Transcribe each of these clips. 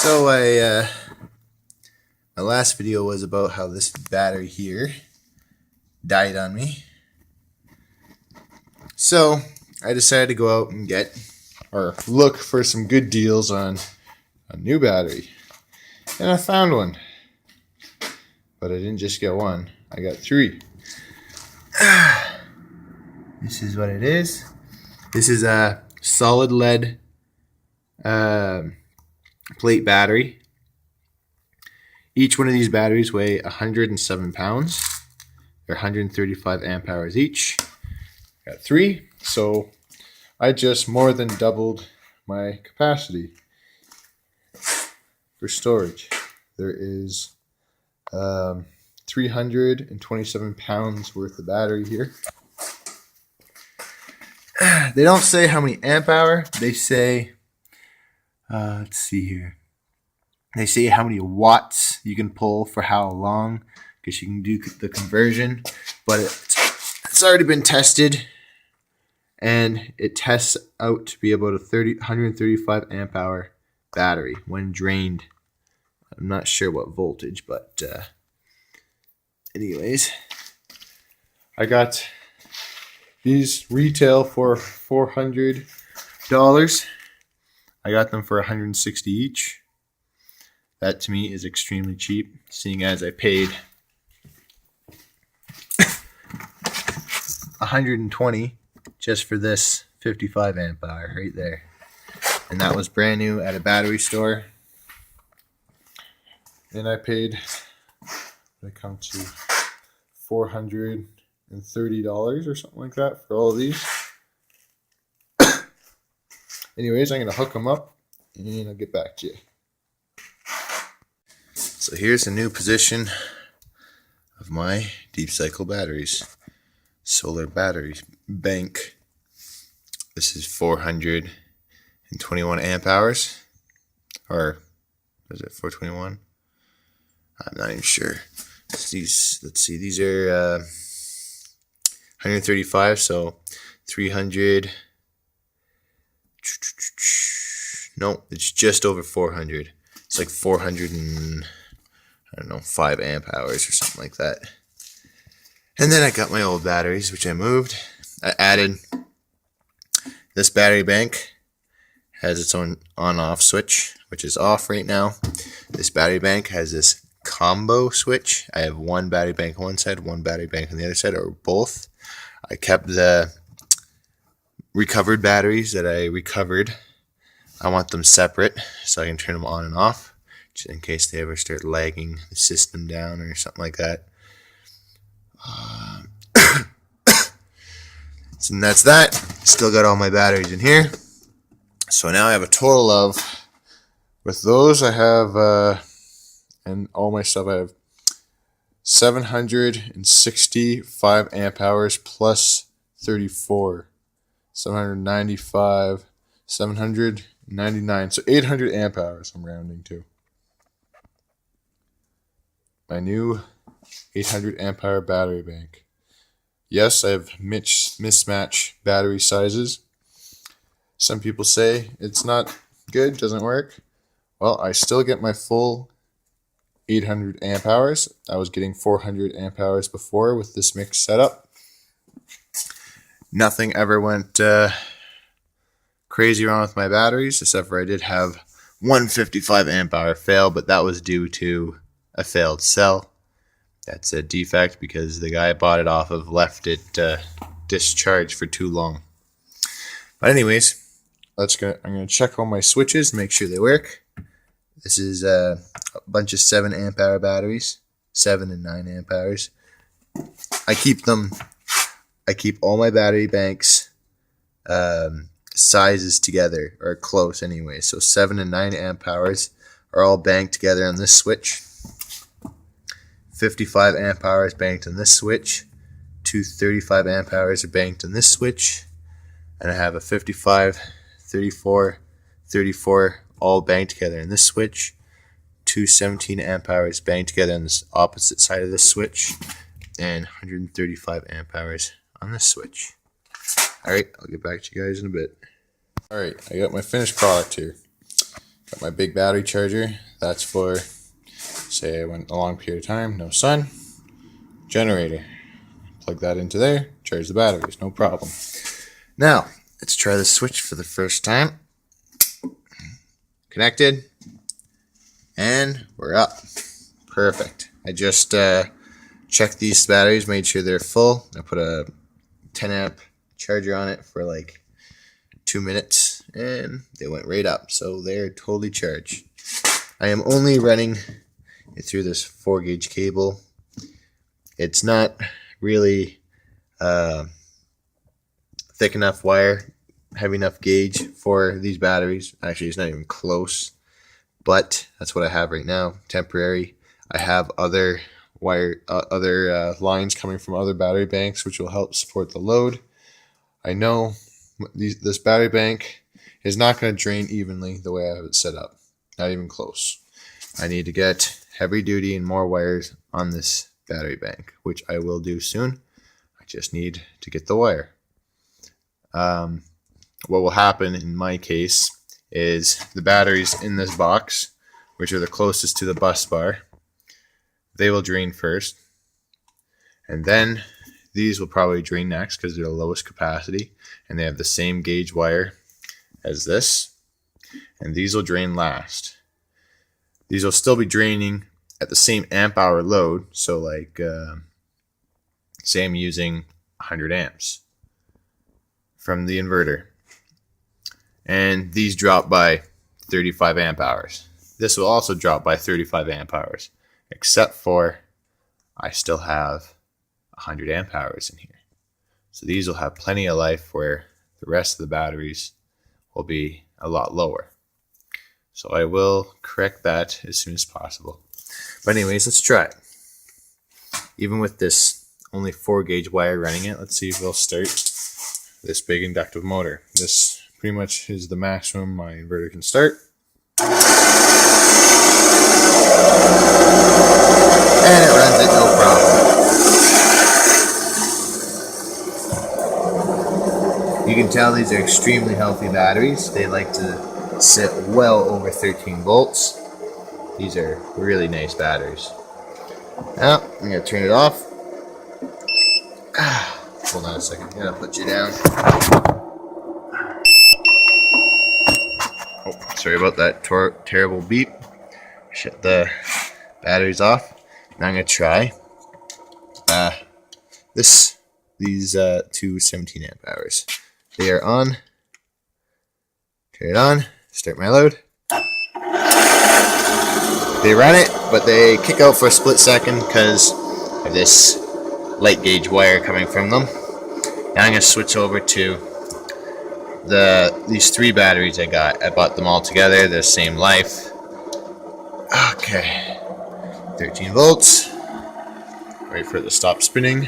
So my last video was about how this battery here died on me. So I decided to go out and get or look for some good deals on a new battery. And I found one. But I didn't just get one. I got 3. This is what it is. This is a solid lead plate battery. Each one of these batteries weigh 107 pounds. They're 135 amp hours each. Got 3, so I just more than doubled my capacity for storage. There is 327 pounds worth of battery here. They don't say how many amp hour. They say, let's see here. They say how many watts you can pull for how long, because you can do the conversion. But it's already been tested, and it tests out to be about a 135 amp hour battery when drained. I'm not sure what voltage, but anyways, I got these retail for $400. I got them for $160 each. That to me is extremely cheap, seeing as I paid $120 just for this 55 amp hour right there. And that was brand new at a battery store. And I paid, they come to $430 or something like that for all of these. Anyways, I'm going to hook them up and I'll get back to you. So here's a new position of my Deep Cycle batteries. Solar battery bank. This is 421 amp hours. Or is it 421? I'm not even sure. These, let's see, these are 135, so 300. No, it's just over 400. It's like 400 and I don't know, 5 amp hours or something like that. And then I got my old batteries, which I moved. I added this battery bank. Has its own on-off switch, which is off right now. This battery bank has this combo switch. I have one battery bank on one side, one battery bank on the other side, or both. I kept the recovered batteries that I recovered. I want them separate so I can turn them on and off, just in case they ever start lagging the system down or something like that. So that's that. Still got all my batteries in here. So now I have a total of, with those I have, and all my stuff, I have 765 amp hours plus 34. 795, 799. So 800 amp hours I'm rounding to. My new 800 amp hour battery bank. Yes, I have mismatch battery sizes. Some people say it's not good, doesn't work. Well, I still get my full 800 amp hours. I was getting 400 amp hours before with this mixed setup. Nothing ever went crazy wrong with my batteries, except for I did have one 55 amp hour fail, but that was due to a failed cell. That's a defect because the guy I bought it off of left it discharged for too long. But anyways, I'm going to check all my switches, make sure they work. This is a bunch of 7 amp hour batteries, 7 and 9 amp hours. I keep all my battery banks sizes together, or close anyway. So 7 and 9 amp hours are all banked together on this switch. 55 amp hours banked on this switch. 235 amp hours are banked on this switch. And I have a 55, 34, 34 all banked together in this switch. 217 amp hours banked together on this opposite side of this switch. And 135 amp hours on this switch. Alright, I'll get back to you guys in a bit. Alright, I got my finished product here. Got my big battery charger. That's for, say I went a long period of time, no sun. Generator. Plug that into there, charge the batteries, no problem. Now, let's try the switch for the first time. Connected. And we're up. Perfect. I just checked these batteries, made sure they're full. I put a 10 amp charger on it for like 2 minutes and they went right up. So they're totally charged. I am only running it through this 4 gauge cable. It's not really thick enough wire, heavy enough gauge for these batteries. Actually, it's not even close, but that's what I have right now, temporary. I have other lines coming from other battery banks, which will help support the load. I know this battery bank is not going to drain evenly the way I have it set up, not even close. I need to get heavy duty and more wires on this battery bank, which I will do soon. I just need to get the wire. What will happen in my case is the batteries in this box, which are the closest to the bus bar, they will drain first, and then these will probably drain next because they're the lowest capacity and they have the same gauge wire as this, and these will drain last. These will still be draining at the same amp hour load, so like say I'm using 100 amps from the inverter, and these drop by 35 amp hours. This will also drop by 35 amp hours, except for I still have 100 amp hours in here. So these will have plenty of life where the rest of the batteries will be a lot lower. So I will correct that as soon as possible. But anyways, let's try it. Even with this only 4 gauge wire running it, let's see if we'll start this big inductive motor. This pretty much is the maximum my inverter can start. And it runs it no problem. You can tell these are extremely healthy batteries. They like to sit well over 13 volts. These are really nice batteries. Now, I'm going to turn it off. Hold on a second. I'm going to put you down. Oh, sorry about that terrible beep. Shut the batteries off. Now I'm going to try these two 17 amp hours. They are on. Turn it on. Start my load. They run it, but they kick out for a split second because of this light gauge wire coming from them. Now I'm going to switch over to these 3 batteries I got. I bought them all together. They're the same life. Okay. 13 volts. Wait for it to stop spinning.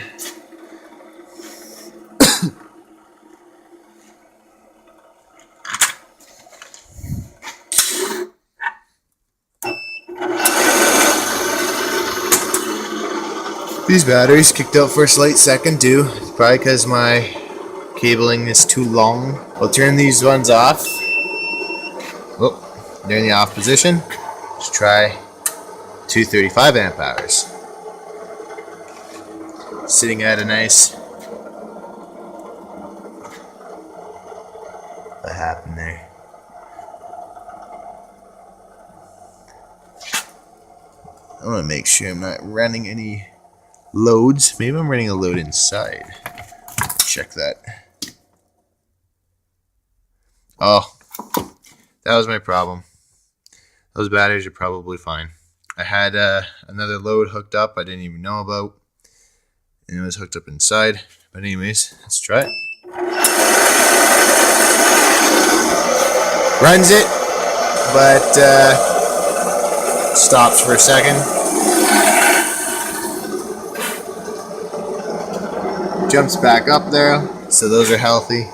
These batteries kicked out for a slight second too. It's probably because my cabling is too long. I'll turn these ones off. Oh, they're in the off position. Let's try 235 amp hours. Sitting at a nice... What happened there? I want to make sure I'm not running any loads. Maybe I'm running a load inside. Check that. Oh, that was my problem. Those batteries are probably fine. I had another load hooked up I didn't even know about, and it was hooked up inside. But anyways, let's try it. Runs it, but stops for a second. Jumps back up there, so those are healthy.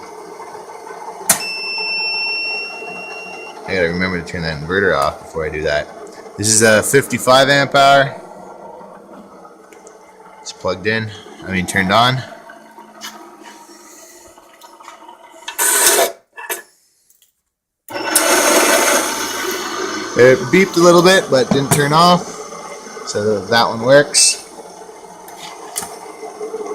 I gotta remember to turn that inverter off before I do that. This is a 55 amp hour. It's plugged in, turned on. It beeped a little bit, but didn't turn off. So that one works.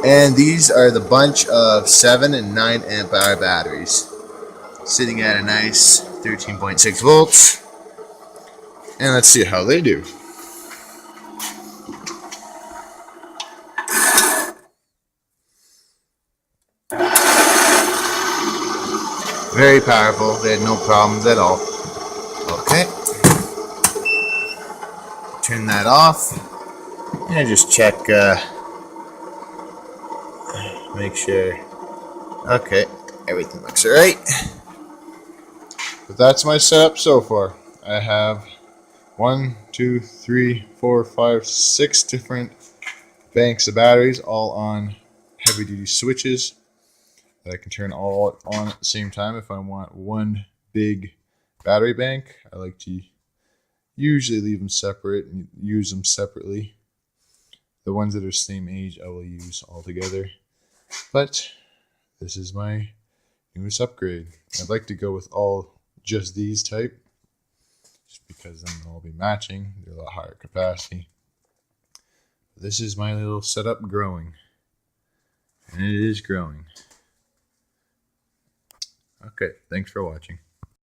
And these are the bunch of 7 and 9 amp hour batteries, sitting at a nice 13.6 volts. And let's see how they do. Very powerful. They had no problems at all. Okay. Turn that off. And just check, make sure. Okay. Everything looks alright. But that's my setup so far. I have 1, 2, 3, 4, 5, 6 different banks of batteries, all on heavy duty switches that I can turn all on at the same time if I want one big battery bank. I like to usually leave them separate and use them separately. The ones that are same age I will use all together. But this is my newest upgrade. I'd like to go with all just these type, just because then they'll all be matching. They're a lot higher capacity. This is my little setup growing. And it is growing. Okay, thanks for watching.